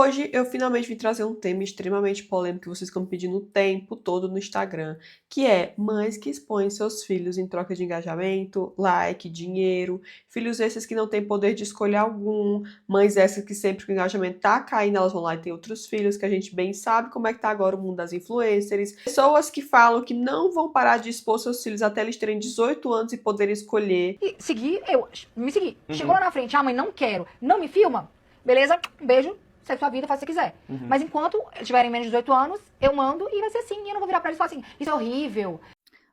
Hoje eu finalmente vim trazer um tema extremamente polêmico que vocês ficam me pedindo o tempo todo no Instagram, que é mães que expõem seus filhos em troca de engajamento, like, dinheiro, filhos esses que não têm poder de escolha algum, mães essas que sempre que o engajamento tá caindo, elas vão lá e tem outros filhos, que a gente bem sabe como é que tá agora o mundo das influencers, pessoas que falam que não vão parar de expor seus filhos até eles terem 18 anos e poderem escolher. E seguir, eu me segui. Chegou lá na frente, mãe, não quero, não me filma, beleza? Um beijo. Segue sua vida, faz o que você quiser. Mas enquanto eles tiverem menos de 18 anos, eu mando e vai ser assim. E eu não vou virar pra eles e falar assim, isso é horrível.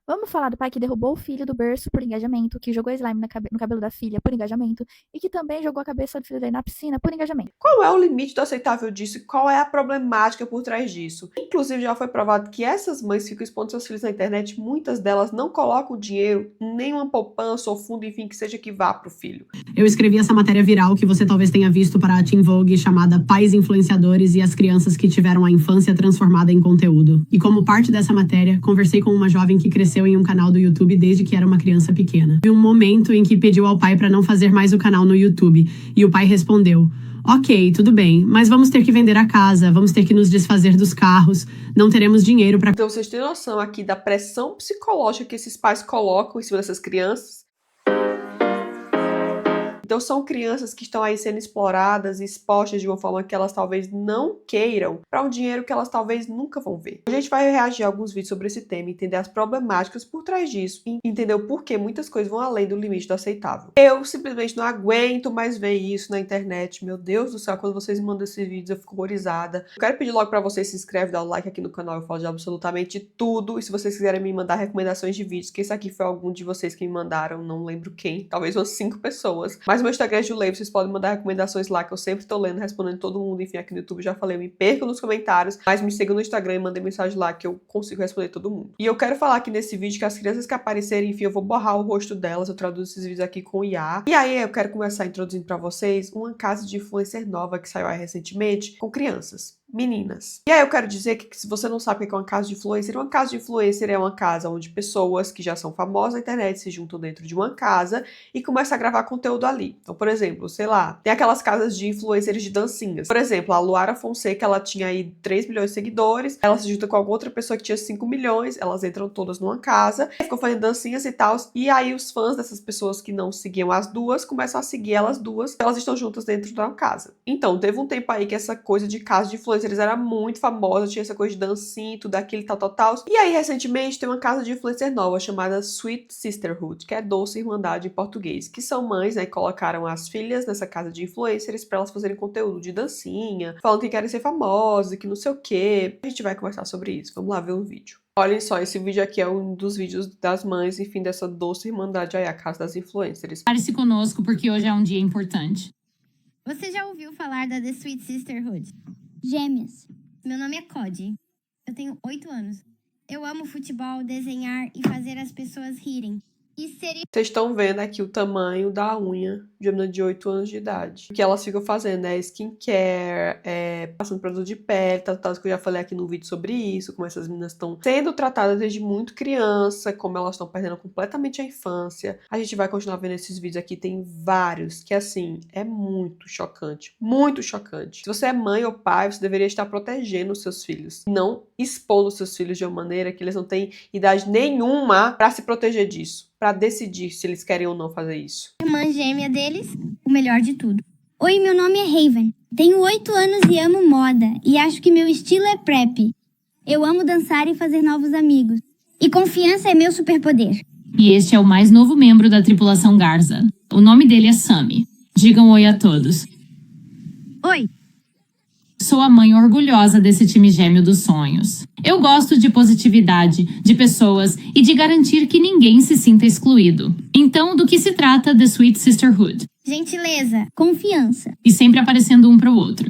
Vamos falar do pai que derrubou o filho do berço por engajamento, que jogou slime no cabelo da filha por engajamento, e que também jogou a cabeça do filho dele na piscina por engajamento. Qual é o limite do aceitável disso e qual é a problemática por trás disso? Inclusive, já foi provado que essas mães ficam expondo seus filhos na internet, muitas delas não colocam dinheiro em nenhuma poupança ou fundo, enfim, que seja que vá pro filho. Eu escrevi essa matéria viral que você talvez tenha visto para a Teen Vogue, chamada Pais Influenciadores e as Crianças que Tiveram a Infância Transformada em Conteúdo. E como parte dessa matéria, conversei com uma jovem que cresceu em um canal do YouTube desde que era uma criança pequena. Vi um momento em que pediu ao pai para não fazer mais o canal no YouTube, e o pai respondeu: ok, tudo bem, mas vamos ter que vender a casa, vamos ter que nos desfazer dos carros, não teremos dinheiro para... Então vocês têm noção aqui da pressão psicológica que esses pais colocam em cima dessas crianças? Então são crianças que estão aí sendo exploradas e expostas de uma forma que elas talvez não queiram, para um dinheiro que elas talvez nunca vão ver. A gente vai reagir a alguns vídeos sobre esse tema, entender as problemáticas por trás disso e entender o porquê muitas coisas vão além do limite do aceitável. Eu simplesmente não aguento mais ver isso na internet. Meu Deus do céu, quando vocês me mandam esses vídeos eu fico horrorizada. Eu quero pedir logo para vocês se inscreverem, dar o like aqui no canal, eu falo de absolutamente tudo. E se vocês quiserem me mandar recomendações de vídeos, que esse aqui foi algum de vocês que me mandaram, não lembro quem, talvez umas 5 pessoas. Mas meu Instagram é Julei, vocês podem mandar recomendações lá, que eu sempre tô lendo, respondendo todo mundo. Enfim, aqui no YouTube já falei, eu me perco nos comentários, mas me sigam no Instagram e mandem mensagem lá que eu consigo responder todo mundo. E eu quero falar aqui nesse vídeo que as crianças que aparecerem, enfim, eu vou borrar o rosto delas, eu traduzo esses vídeos aqui com IA. E aí eu quero começar introduzindo pra vocês uma casa de influencer nova que saiu aí recentemente, com crianças. Meninas. E aí eu quero dizer que se você não sabe o que é uma casa de influencer é uma casa onde pessoas que já são famosas na internet se juntam dentro de uma casa e começam a gravar conteúdo ali. Então, por exemplo, sei lá, tem aquelas casas de influencers de dancinhas. Por exemplo, a Luara Fonseca, ela tinha aí 3 milhões de seguidores, ela se junta com alguma outra pessoa que tinha 5 milhões, elas entram todas numa casa, ficam fazendo dancinhas e tal, e aí os fãs dessas pessoas que não seguiam as duas começam a seguir elas duas, elas estão juntas dentro da casa. Então, teve um tempo aí que essa coisa de casa de influencer eles eram muito famosos, tinha essa coisa de dancinha, tudo aquilo, tal. E aí, recentemente, tem uma casa de influencer nova chamada Sweet Sisterhood, que é Doce Irmandade em português, que são mães, né, que colocaram as filhas nessa casa de influencers pra elas fazerem conteúdo de dancinha, falando que querem ser famosas, que não sei o quê. A gente vai conversar sobre isso. Vamos lá ver um vídeo. Olhem só, esse vídeo aqui é um dos vídeos das mães, enfim, dessa Doce Irmandade aí, a casa das influencers. Pare-se conosco, porque hoje é um dia importante. Você já ouviu falar da The Sweet Sisterhood? Gêmeas. Meu nome é Cody. Eu tenho 8 anos. Eu amo futebol, desenhar e fazer as pessoas rirem. E seria... Vocês estão vendo aqui o tamanho da unha de uma menina de 8 anos de idade. O que elas ficam fazendo é skincare, passando produto de pele, tal, que eu já falei aqui no vídeo sobre isso, como essas meninas estão sendo tratadas desde muito criança, como elas estão perdendo completamente a infância. A gente vai continuar vendo esses vídeos aqui, tem vários, que assim, é muito chocante, muito chocante. Se você é mãe ou pai, você deveria estar protegendo os seus filhos, não expondo os seus filhos de uma maneira que eles não têm idade nenhuma para se proteger disso, para decidir se eles querem ou não fazer isso. Irmã gêmea deles, o melhor de tudo. Oi, meu nome é Raven. Tenho 8 anos e amo moda. E acho que meu estilo é prep. Eu amo dançar e fazer novos amigos. E confiança é meu superpoder. E este é o mais novo membro da tripulação Garza. O nome dele é Sammy. Digam oi a todos. Oi. Sou a mãe orgulhosa desse time gêmeo dos sonhos. Eu gosto de positividade, de pessoas e de garantir que ninguém se sinta excluído. Então, do que se trata The Sweet Sisterhood? Gentileza. Confiança. E sempre aparecendo um para o outro.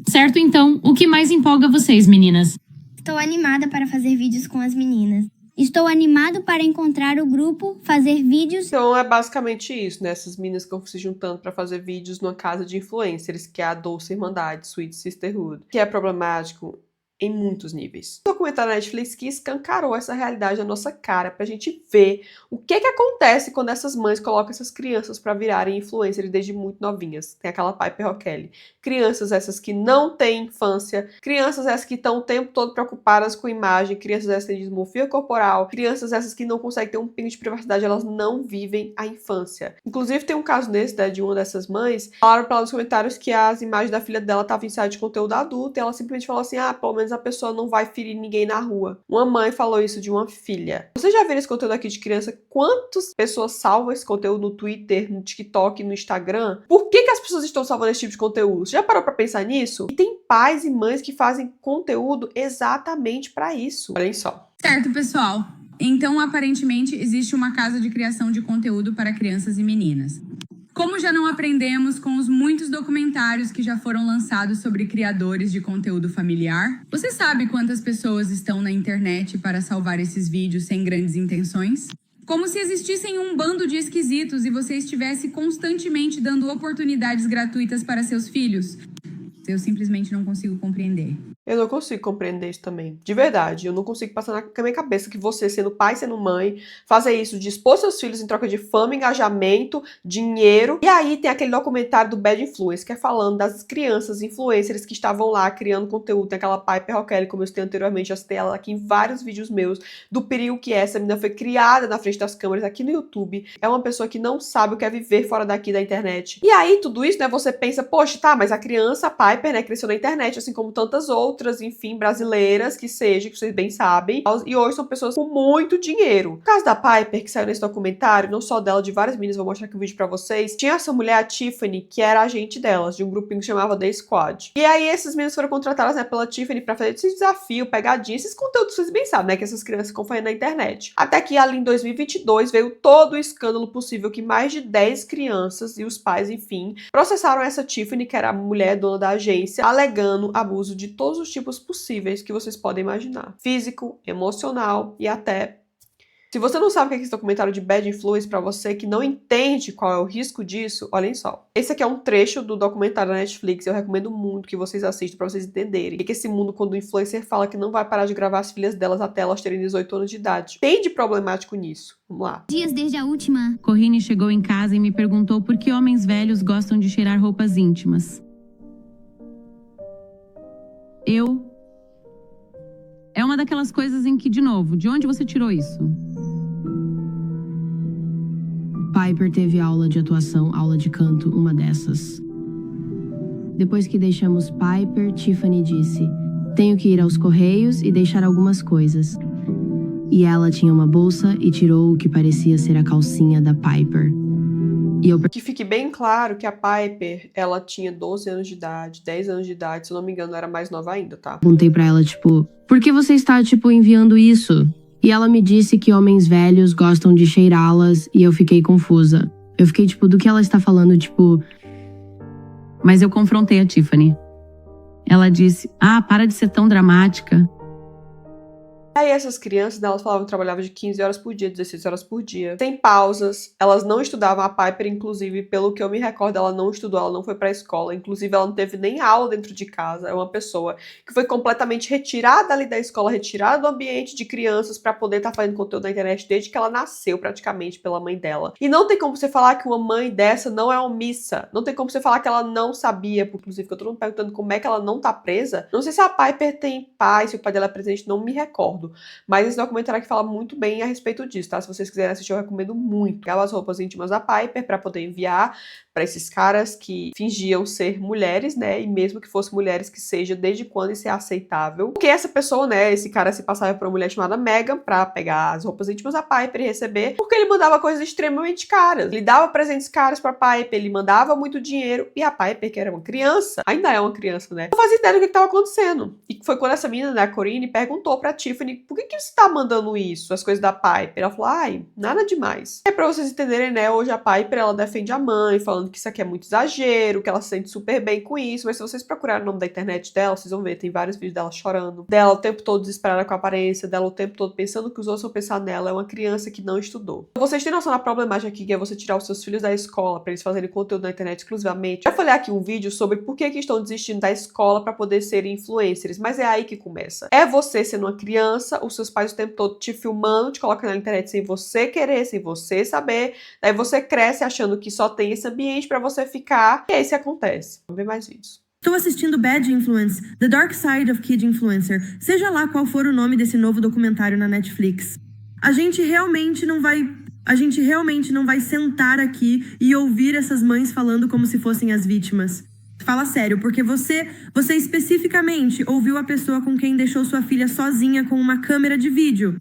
Certo, então, o que mais empolga vocês, meninas? Estou animada para fazer vídeos com as meninas. Estou animado para encontrar o grupo, fazer vídeos... Então é basicamente isso, né? Essas meninas que estão se juntando para fazer vídeos numa casa de influencers, que é a Doce Irmandade, Sweet Sisterhood. Que é problemático em muitos níveis. O documentário da Netflix que escancarou essa realidade na nossa cara pra gente ver o que acontece quando essas mães colocam essas crianças pra virarem influencers desde muito novinhas. Tem aquela Piper O'Kelly. Crianças essas que não têm infância, crianças essas que estão o tempo todo preocupadas com imagem, crianças essas que têm dismorfia corporal, crianças essas que não conseguem ter um pingo de privacidade, elas não vivem a infância. Inclusive tem um caso desse, né, de uma dessas mães, falaram pra ela nos comentários que as imagens da filha dela estavam em site de conteúdo adulto e ela simplesmente falou assim, pelo menos a pessoa não vai ferir ninguém na rua. Uma mãe falou isso de uma filha. Vocês já viram esse conteúdo aqui de criança? Quantas pessoas salvam esse conteúdo no Twitter, no TikTok, no Instagram? Por que as pessoas estão salvando esse tipo de conteúdo? Você já parou pra pensar nisso? E tem pais e mães que fazem conteúdo exatamente pra isso. Olhem só. Certo, pessoal. Então, aparentemente, existe uma casa de criação de conteúdo para crianças e meninas. Como já não aprendemos com os muitos documentários que já foram lançados sobre criadores de conteúdo familiar? Você sabe quantas pessoas estão na internet para salvar esses vídeos sem grandes intenções? Como se existissem um bando de esquisitos e você estivesse constantemente dando oportunidades gratuitas para seus filhos? Eu simplesmente não consigo compreender. Eu não consigo compreender isso também. De verdade, eu não consigo passar na minha cabeça que você, sendo pai, sendo mãe, fazer isso de expor seus filhos em troca de fama, engajamento, dinheiro. E aí tem aquele documentário do Bad Influence, que é falando das crianças influencers que estavam lá criando conteúdo. Tem aquela Piper O'Kelly, como eu citei anteriormente, já citei ela aqui em vários vídeos meus, do perigo que é. Essa menina foi criada na frente das câmeras aqui no YouTube. É uma pessoa que não sabe o que é viver fora daqui da internet. E aí, tudo isso, né, você pensa, poxa, tá, mas a criança, a Piper, né, cresceu na internet, assim como tantas outras, enfim, brasileiras, que vocês bem sabem, e hoje são pessoas com muito dinheiro. No caso da Piper, que saiu nesse documentário, não só dela, de várias meninas, vou mostrar aqui o vídeo pra vocês, tinha essa mulher, a Tiffany, que era agente delas, de um grupinho que chamava The Squad. E aí, essas meninas foram contratadas, né, pela Tiffany pra fazer esse desafio, pegadinha, esses conteúdos que vocês bem sabem, né, que essas crianças ficam fazendo na internet. Até que ali em 2022 veio todo o escândalo possível que mais de 10 crianças e os pais, enfim, processaram essa Tiffany, que era a mulher dona da agência, alegando abuso de todos os tipos possíveis que vocês podem imaginar. Físico, emocional e até... Se você não sabe o que é esse documentário de Bad Influence, pra você que não entende qual é o risco disso, olhem só. Esse aqui é um trecho do documentário da Netflix, eu recomendo muito que vocês assistam pra vocês entenderem. O que esse mundo, quando o influencer fala que não vai parar de gravar as filhas delas até elas terem 18 anos de idade. Tem de problemático nisso. Vamos lá. Dias desde a última. Corrine chegou em casa e me perguntou por que homens velhos gostam de cheirar roupas íntimas. É uma daquelas coisas em que, de novo, de onde você tirou isso? Piper teve aula de atuação, aula de canto, uma dessas. Depois que deixamos Piper, Tiffany disse: tenho que ir aos correios e deixar algumas coisas. E ela tinha uma bolsa e tirou o que parecia ser a calcinha da Piper. Que fique bem claro que a Piper, ela tinha 12 anos de idade, 10 anos de idade, se eu não me engano, era mais nova ainda, tá? Perguntei pra ela, por que você está, enviando isso? E ela me disse que homens velhos gostam de cheirá-las e eu fiquei confusa. Eu fiquei, do que ela está falando, Mas eu confrontei a Tiffany. Ela disse, para de ser tão dramática. E aí essas crianças, elas falavam que trabalhavam de 15 horas por dia, 16 horas por dia, sem pausas, elas não estudavam. A Piper, inclusive, pelo que eu me recordo, ela não estudou, ela não foi pra escola, inclusive ela não teve nem aula dentro de casa. É uma pessoa que foi completamente retirada ali da escola, retirada do ambiente de crianças pra poder estar fazendo conteúdo na internet desde que ela nasceu, praticamente, pela mãe dela. E não tem como você falar que uma mãe dessa não é omissa, não tem como você falar que ela não sabia, inclusive, que eu tô perguntando como é que ela não tá presa. Não sei se a Piper tem pai, se o pai dela é presente, não me recordo. Mas esse documentário aqui fala muito bem a respeito disso, tá? Se vocês quiserem assistir, eu recomendo muito. Pegava as roupas íntimas da Piper pra poder enviar pra esses caras que fingiam ser mulheres, né? E mesmo que fossem mulheres, que seja desde quando isso é aceitável. Porque essa pessoa, né? Esse cara se passava por uma mulher chamada Megan pra pegar as roupas íntimas da Piper e receber, porque ele mandava coisas extremamente caras. Ele dava presentes caros pra Piper, ele mandava muito dinheiro, e a Piper, que era uma criança, ainda é uma criança, né? Não fazia ideia do que estava acontecendo. E foi quando essa menina, né, a Corrine, perguntou pra Tiffany, por que você tá mandando isso, as coisas da Piper? Ela falou, nada demais. É pra vocês entenderem, né, hoje a Piper, ela defende a mãe, falando falando que isso aqui é muito exagero, que ela se sente super bem com isso, mas se vocês procurarem o nome da internet dela, vocês vão ver, tem vários vídeos dela chorando, dela o tempo todo desesperada com a aparência, dela o tempo todo pensando que os outros vão pensar nela, é uma criança que não estudou. Vocês têm noção da problemática aqui, que é você tirar os seus filhos da escola pra eles fazerem conteúdo na internet exclusivamente. Eu falei aqui um vídeo sobre por que estão desistindo da escola pra poder serem influencers, mas é aí que começa. É você sendo uma criança, os seus pais o tempo todo te filmando, te colocando na internet sem você querer, sem você saber, daí você cresce achando que só tem esse ambiente pra você ficar, e é isso que acontece. Vamos ver mais vídeos. Estou assistindo Bad Influence, The Dark Side of Kid Influencer, seja lá qual for o nome desse novo documentário na Netflix. A gente realmente não vai sentar aqui e ouvir essas mães falando como se fossem as vítimas. Fala sério, porque você especificamente ouviu a pessoa com quem deixou sua filha sozinha com uma câmera de vídeo.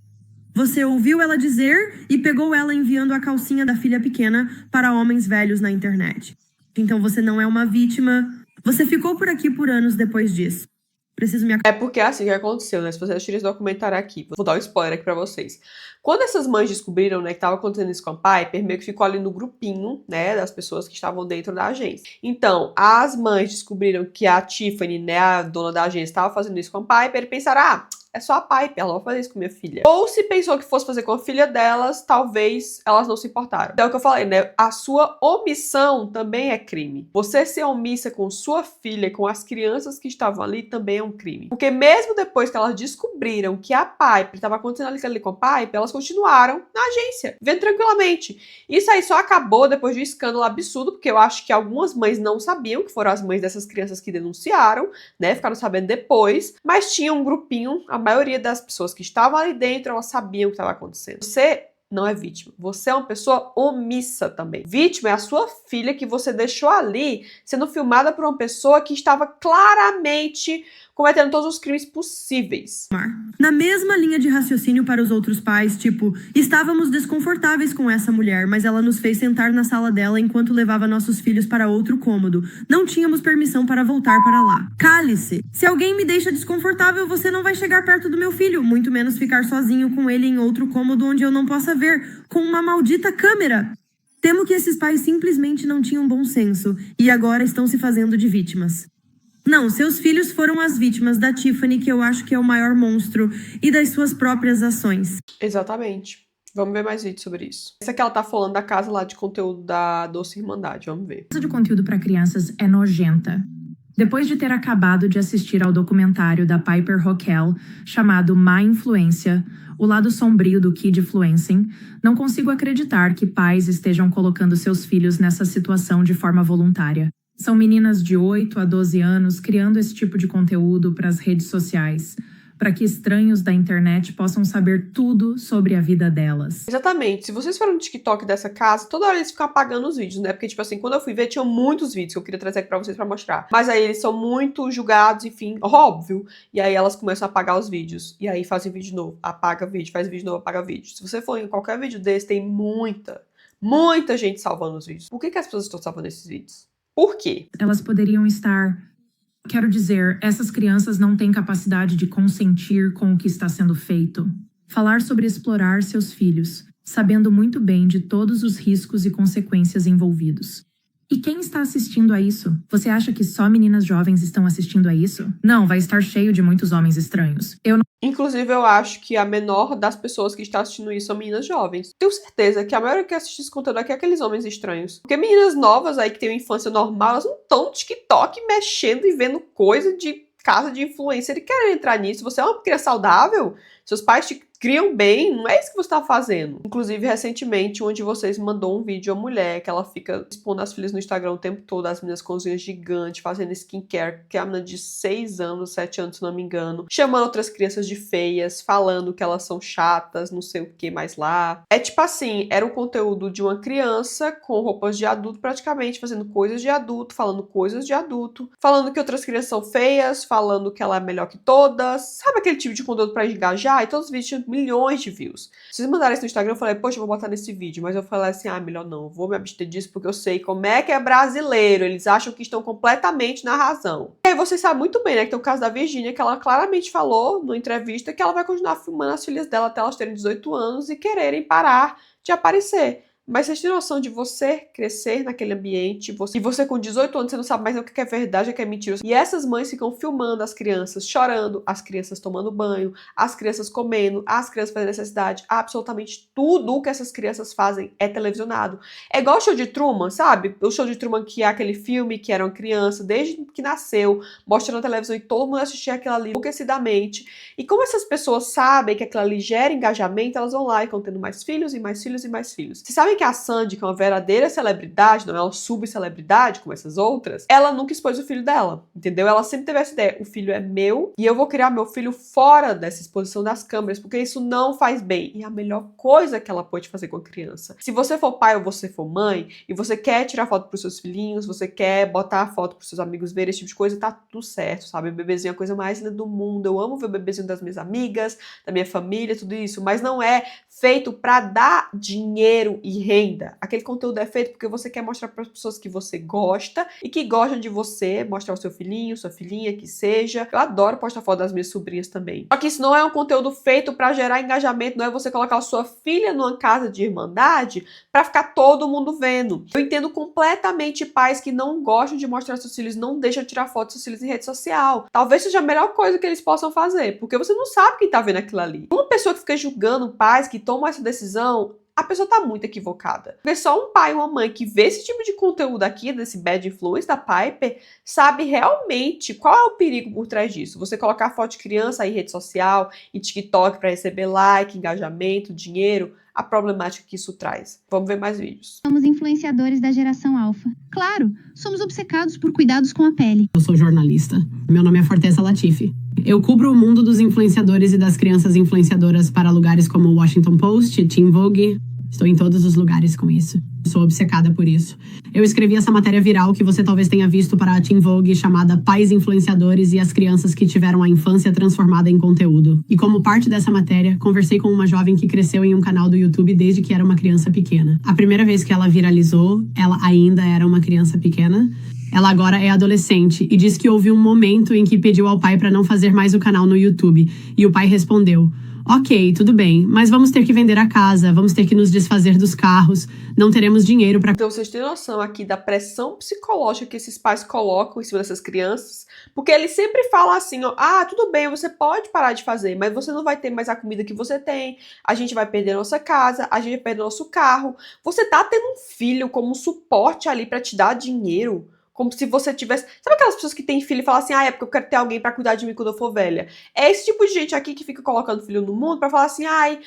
Você ouviu ela dizer e pegou ela enviando a calcinha da filha pequena para homens velhos na internet. Então você não é uma vítima. Você ficou por aqui por anos depois disso. Preciso me... É porque assim que aconteceu, né? Se vocês assistirem esse documentário aqui, vou dar um spoiler aqui pra vocês. Quando essas mães descobriram, né, que tava acontecendo isso com a Piper, meio que ficou ali no grupinho, né, das pessoas que estavam dentro da agência. Então, as mães descobriram que a Tiffany, né, a dona da agência, estava fazendo isso com a Piper e pensaram, é só a Piper, ela vai fazer isso com minha filha. Ou se pensou que fosse fazer com a filha delas, talvez elas não se importaram. Então é o que eu falei, né? A sua omissão também é crime. Você ser omissa com sua filha, com as crianças que estavam ali, também é um crime. Porque mesmo depois que elas descobriram que a Piper estava acontecendo ali com a Piper, elas continuaram na agência, vendo tranquilamente. Isso aí só acabou depois de um escândalo absurdo, porque eu acho que algumas mães não sabiam que foram as mães dessas crianças que denunciaram, né? Ficaram sabendo depois, mas tinha um grupinho, a maioria das pessoas que estavam ali dentro, elas sabiam o que estava acontecendo. Você não é vítima. Você é uma pessoa omissa também. Vítima é a sua filha que você deixou ali sendo filmada por uma pessoa que estava claramente cometendo todos os crimes possíveis. Na mesma linha de raciocínio para os outros pais, tipo, estávamos desconfortáveis com essa mulher, mas ela nos fez sentar na sala dela enquanto levava nossos filhos para outro cômodo. Não tínhamos permissão para voltar para lá. Cale-se! Se alguém me deixa desconfortável, você não vai chegar perto do meu filho, muito menos ficar sozinho com ele em outro cômodo onde eu não possa ver, com uma maldita câmera. Temo que esses pais simplesmente não tinham bom senso e agora estão se fazendo de vítimas. Não, seus filhos foram as vítimas da Tiffany, que eu acho que é o maior monstro, e das suas próprias ações. Exatamente. Vamos ver mais vídeos sobre isso. Essa aqui ela tá falando da casa lá de conteúdo da Doce Irmandade. Vamos ver. A casa de conteúdo para crianças é nojenta. Depois de ter acabado de assistir ao documentário da Piper Hockel, chamado Má Influência, o lado sombrio do Kid Influencing, não consigo acreditar que pais estejam colocando seus filhos nessa situação de forma voluntária. São meninas de 8 a 12 anos criando esse tipo de conteúdo para as redes sociais, para que estranhos da internet possam saber tudo sobre a vida delas. Exatamente. Se vocês forem no TikTok dessa casa, toda hora eles ficam apagando os vídeos, né? Porque, tipo assim, quando eu fui ver, tinham muitos vídeos que eu queria trazer aqui pra vocês pra mostrar. Mas aí eles são muito julgados, enfim, óbvio. E aí elas começam a apagar os vídeos. E aí fazem vídeo novo, apaga vídeo, faz vídeo novo, apaga vídeo. Se você for em qualquer vídeo desse, tem muita gente salvando os vídeos. Por que as pessoas estão salvando esses vídeos? Por quê? Elas poderiam estar... Quero dizer, essas crianças não têm capacidade de consentir com o que está sendo feito. Falar sobre explorar seus filhos, sabendo muito bem de todos os riscos e consequências envolvidos. E quem está assistindo a isso? Você acha que só meninas jovens estão assistindo a isso? Não, vai estar cheio de muitos homens estranhos. Inclusive, eu acho que a menor das pessoas que está assistindo isso são meninas jovens. Tenho certeza que a maioria que assiste esse conteúdo aqui é aqueles homens estranhos. Porque meninas novas aí que têm uma infância normal, elas não estão no TikTok mexendo e vendo coisa de casa de influencer e querem entrar nisso. Você é uma criança saudável? Seus pais te criam bem, não é isso que você tá fazendo. Inclusive, recentemente, um de vocês mandou um vídeo a mulher que ela fica expondo as filhas no Instagram o tempo todo, as meninas com os unhas gigantes, fazendo skincare, que é a menina de 6 anos, 7 anos, se não me engano, chamando outras crianças de feias, falando que elas são chatas, não sei o que mais lá. É tipo assim, era um conteúdo de uma criança com roupas de adulto, praticamente, fazendo coisas de adulto, falando coisas de adulto, falando que outras crianças são feias, falando que ela é melhor que todas. Sabe aquele tipo de conteúdo pra engajar? E todos os vídeos tinham milhões de views. Se vocês mandarem isso no Instagram, eu falei, poxa, eu vou botar nesse vídeo. Mas eu falei assim, melhor não, vou me abster disso porque eu sei como é que é brasileiro. Eles acham que estão completamente na razão. E aí vocês sabem muito bem, né, que tem o caso da Virgínia, que ela claramente falou numa entrevista que ela vai continuar filmando as filhas dela até elas terem 18 anos e quererem parar de aparecer. Mas vocês têm noção de você crescer naquele ambiente, e você com 18 anos, você não sabe mais o que é verdade, o que é mentira. E essas mães ficam filmando as crianças chorando, as crianças tomando banho, as crianças comendo, as crianças fazendo necessidade. Absolutamente tudo o que essas crianças fazem é televisionado. É igual o Show de Truman, sabe? O Show de Truman, que é aquele filme que era uma criança desde que nasceu, mostrando na televisão e todo mundo assistia aquilo ali enlouquecidamente. E como essas pessoas sabem que aquilo ali gera engajamento, elas vão lá e vão tendo mais filhos e mais filhos e mais filhos. Vocês sabem que a Sandy, que é uma verdadeira celebridade, não é uma subcelebridade como essas outras, ela nunca expôs o filho dela, entendeu? Ela sempre teve essa ideia, o filho é meu e eu vou criar meu filho fora dessa exposição das câmeras, porque isso não faz bem. E é a melhor coisa que ela pode fazer com a criança. Se você for pai ou você for mãe, e você quer tirar foto pros seus filhinhos, você quer botar a foto pros seus amigos verem, esse tipo de coisa, tá tudo certo, sabe? O bebezinho é a coisa mais linda do mundo, eu amo ver o bebezinho das minhas amigas, da minha família, tudo isso, mas não é feito pra dar dinheiro e renda. Aquele conteúdo é feito porque você quer mostrar para as pessoas que você gosta e que gostam de você, mostrar o seu filhinho, sua filhinha, que seja. Eu adoro postar foto das minhas sobrinhas também. Só que isso não é um conteúdo feito pra gerar engajamento, não é você colocar a sua filha numa casa de irmandade pra ficar todo mundo vendo. Eu entendo completamente pais que não gostam de mostrar seus filhos, não deixam de tirar foto dos seus filhos em rede social. Talvez seja a melhor coisa que eles possam fazer, porque você não sabe quem tá vendo aquilo ali. Uma pessoa que fica julgando pais que tomam essa decisão, a pessoa tá muito equivocada. Porque só um pai ou uma mãe que vê esse tipo de conteúdo aqui, desse bad influence da Piper, sabe realmente qual é o perigo por trás disso. Você colocar foto de criança aí em rede social, em TikTok pra receber like, engajamento, dinheiro, a problemática que isso traz. Vamos ver mais vídeos. Somos influenciadores da geração alfa. Claro, somos obcecados por cuidados com a pele. Eu sou jornalista. Meu nome é Forteza Latifi. Eu cubro o mundo dos influenciadores e das crianças influenciadoras para lugares como o Washington Post, Teen Vogue. Estou em todos os lugares com isso. Sou obcecada por isso. Eu escrevi essa matéria viral que você talvez tenha visto para a Teen Vogue, chamada Pais Influenciadores e as Crianças que Tiveram a Infância Transformada em Conteúdo. E como parte dessa matéria, conversei com uma jovem que cresceu em um canal do YouTube desde que era uma criança pequena. A primeira vez que ela viralizou, ela ainda era uma criança pequena. Ela agora é adolescente e diz que houve um momento em que pediu ao pai para não fazer mais o canal no YouTube. E o pai respondeu: ok, tudo bem, mas vamos ter que vender a casa, vamos ter que nos desfazer dos carros, não teremos dinheiro para... Então vocês têm noção aqui da pressão psicológica que esses pais colocam em cima dessas crianças? Porque eles sempre falam assim, ó, ah, tudo bem, você pode parar de fazer, mas você não vai ter mais a comida que você tem, a gente vai perder a nossa casa, a gente vai perder nosso carro. Você tá tendo um filho como um suporte ali pra te dar dinheiro? Como se você tivesse... Sabe aquelas pessoas que têm filho e falam assim, ah, é porque eu quero ter alguém pra cuidar de mim quando eu for velha? É esse tipo de gente aqui que fica colocando filho no mundo pra falar assim, ai,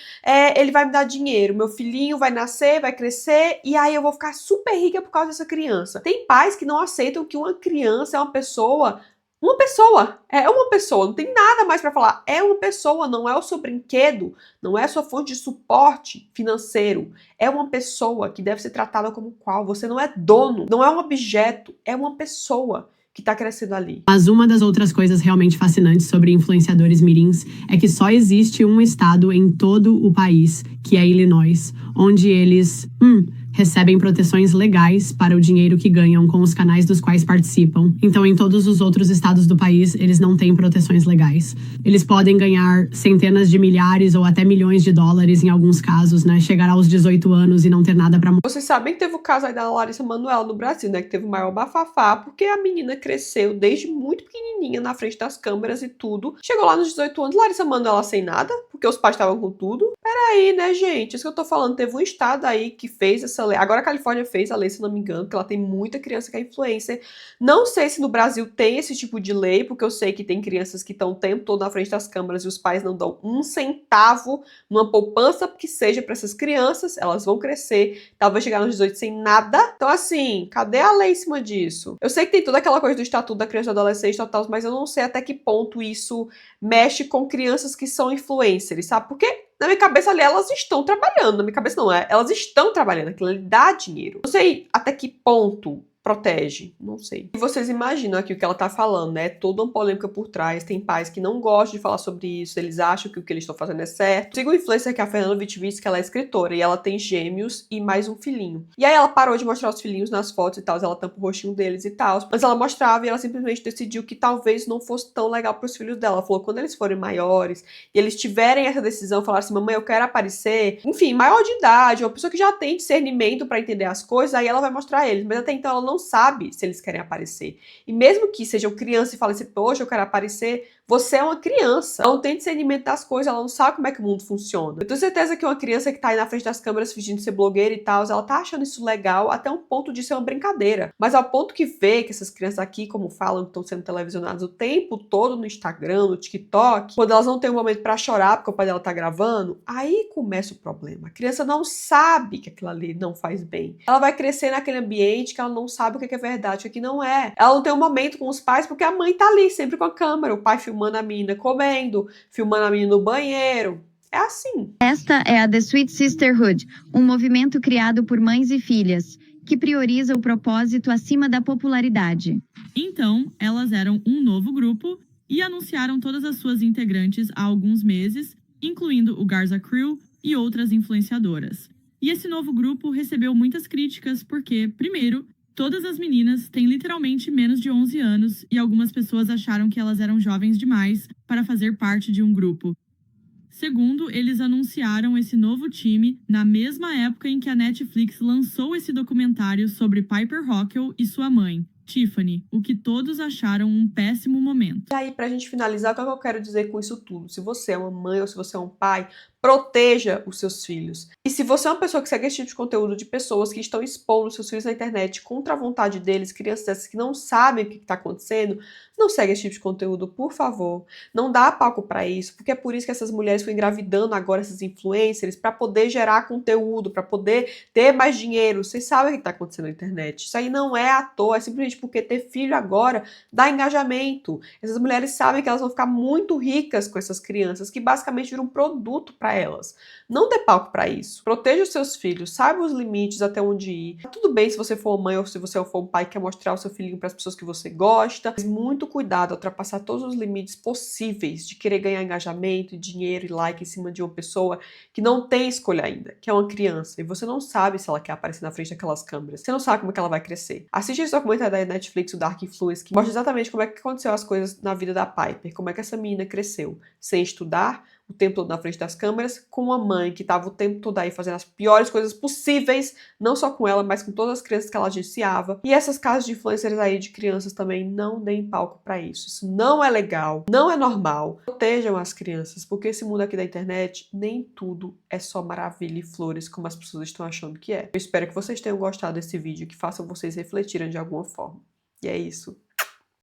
ele vai me dar dinheiro, meu filhinho vai nascer, vai crescer, e aí eu vou ficar super rica por causa dessa criança. Tem pais que não aceitam que uma criança é uma pessoa, não tem nada mais pra falar. É uma pessoa, não é o seu brinquedo, não é a sua fonte de suporte financeiro. É uma pessoa que deve ser tratada como qual. Você não é dono, não é um objeto, é uma pessoa que tá crescendo ali. Mas uma das outras coisas realmente fascinantes sobre influenciadores mirins é que só existe um estado em todo o país, que é Illinois, onde eles recebem proteções legais para o dinheiro que ganham com os canais dos quais participam. Então, em todos os outros estados do país, eles não têm proteções legais. Eles podem ganhar centenas de milhares ou até milhões de dólares em alguns casos, né? Chegar aos 18 anos e não ter nada pra... Vocês sabem que teve o caso aí da Larissa Manoela no Brasil, né? Que teve o maior bafafá, porque a menina cresceu desde muito pequenininha na frente das câmeras e tudo. Chegou lá nos 18 anos, Larissa Manoela sem nada, porque os pais estavam com tudo. Peraí, né, gente? Isso que eu tô falando, teve um estado aí que fez essa lei. Agora a Califórnia fez a lei, se não me engano, que ela tem muita criança que é influencer. Não sei se no Brasil tem esse tipo de lei, porque eu sei que tem crianças que estão o tempo todo na frente das câmeras e os pais não dão um centavo numa poupança que seja para essas crianças. Elas vão crescer, talvez chegar nos 18 sem nada. Então, assim, cadê a lei em cima disso? Eu sei que tem toda aquela coisa do Estatuto da Criança e do Adolescente, tal, mas eu não sei até que ponto isso mexe com crianças que são influencers, sabe? Porque na minha cabeça ali, elas estão trabalhando. Na minha cabeça não é. Elas estão trabalhando. Aquilo ali dá dinheiro. Não sei até que ponto protege? Não sei. E vocês imaginam aqui o que ela tá falando, né? Toda uma polêmica por trás. Tem pais que não gostam de falar sobre isso, eles acham que o que eles estão fazendo é certo. Sigo a influencer que é a Fernanda Vitivitz, que ela é escritora, e ela tem gêmeos e mais um filhinho. E aí ela parou de mostrar os filhinhos nas fotos e tal, ela tampa o rostinho deles e tal. Mas ela mostrava e ela simplesmente decidiu que talvez não fosse tão legal pros filhos dela. Ela falou que quando eles forem maiores e eles tiverem essa decisão, falar assim, mamãe, eu quero aparecer, enfim, maior de idade, uma pessoa que já tem discernimento pra entender as coisas, aí ela vai mostrar eles. Mas até então ela não sabe se eles querem aparecer. E mesmo que sejam crianças e falem assim, poxa, eu quero aparecer, você é uma criança, ela não tem discernimento das coisas, ela não sabe como é que o mundo funciona. Eu tenho certeza que uma criança que tá aí na frente das câmeras fingindo ser blogueira e tal, ela tá achando isso legal até um ponto de ser uma brincadeira. Mas ao ponto que vê que essas crianças aqui, como falam, estão sendo televisionadas o tempo todo no Instagram, no TikTok, quando elas não têm um momento pra chorar porque o pai dela tá gravando, aí começa o problema. A criança não sabe que aquilo ali não faz bem. Ela vai crescer naquele ambiente que ela não sabe o que é verdade, o que não é. Ela não tem um momento com os pais porque a mãe tá ali, sempre com a câmera, o pai filmando a menina comendo, filmando a menina no banheiro. É assim. Esta é a The Sweet Sisterhood, um movimento criado por mães e filhas, que prioriza o propósito acima da popularidade. Então, elas eram um novo grupo e anunciaram todas as suas integrantes há alguns meses, incluindo o Garza Crew e outras influenciadoras. E esse novo grupo recebeu muitas críticas porque, primeiro, todas as meninas têm literalmente menos de 11 anos e algumas pessoas acharam que elas eram jovens demais para fazer parte de um grupo. Segundo, eles anunciaram esse novo time na mesma época em que a Netflix lançou esse documentário sobre Piper Hockel e sua mãe, Tiffany, o que todos acharam um péssimo momento. E aí, pra gente finalizar, o que eu quero dizer com isso tudo? Se você é uma mãe ou se você é um pai, proteja os seus filhos. E se você é uma pessoa que segue esse tipo de conteúdo de pessoas que estão expondo seus filhos na internet contra a vontade deles, crianças dessas que não sabem o que está acontecendo, não segue esse tipo de conteúdo, por favor. Não dá palco pra isso, porque é por isso que essas mulheres estão engravidando agora, esses influencers, pra poder gerar conteúdo, pra poder ter mais dinheiro. Vocês sabem o que tá acontecendo na internet. Isso aí não é à toa, é simplesmente porque ter filho agora dá engajamento. Essas mulheres sabem que elas vão ficar muito ricas com essas crianças, que basicamente viram um produto pra elas. Não dê palco pra isso. Proteja os seus filhos, saiba os limites até onde ir. Tudo bem se você for uma mãe ou se você for um pai que quer mostrar o seu filhinho pras pessoas que você gosta, mas muito cuidado a ultrapassar todos os limites possíveis de querer ganhar engajamento, dinheiro e like em cima de uma pessoa que não tem escolha ainda, que é uma criança, e você não sabe se ela quer aparecer na frente daquelas câmeras. Você não sabe como é que ela vai crescer. Assiste esse documentário da Netflix, o Dark Influence, que mostra exatamente como é que aconteceu as coisas na vida da Piper, como é que essa menina cresceu, sem estudar, o tempo todo na frente das câmeras, com uma mãe que estava o tempo todo aí fazendo as piores coisas possíveis, não só com ela, mas com todas as crianças que ela agenciava. E essas casas de influencers aí de crianças também não deem palco pra isso. Isso não é legal, não é normal. Protejam as crianças, porque esse mundo aqui da internet, nem tudo é só maravilha e flores, como as pessoas estão achando que é. Eu espero que vocês tenham gostado desse vídeo e que façam vocês refletirem de alguma forma. E é isso.